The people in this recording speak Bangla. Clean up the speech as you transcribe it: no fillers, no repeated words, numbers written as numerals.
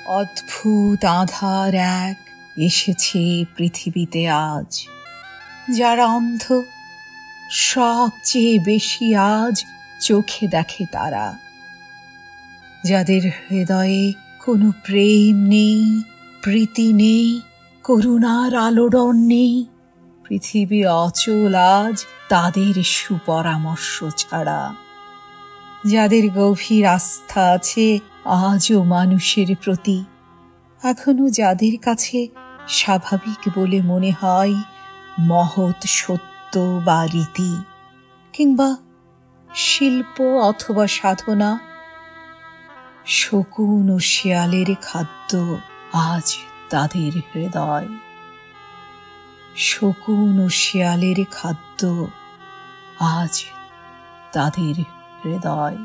অদ্ভুত আঁধার এক এসেছে পৃথিবীতে আজ। যারা অন্ধ সবচেয়ে বেশি আজ চোখে দেখে তারা, যাদের হৃদয়ে কোনো প্রেম নেই, প্রীতি নেই, করুণার আলোড়ন নেই, পৃথিবী অচল আজ তাদের সুপরামর্শ ছাড়া। যাদের গভীর আস্থা আছে আজও মানুষের প্রতি, এখনো যাদের কাছে স্বাভাবিক বলে মনে হয় মহৎ সত্য বা রীতি, কিংবা শিল্প অথবা সাধনা, শকুন ও শেয়ালের খাদ্য আজ তাদের হৃদয়। শকুন ও শেয়ালের খাদ্য আজ তাদের হৃদয়।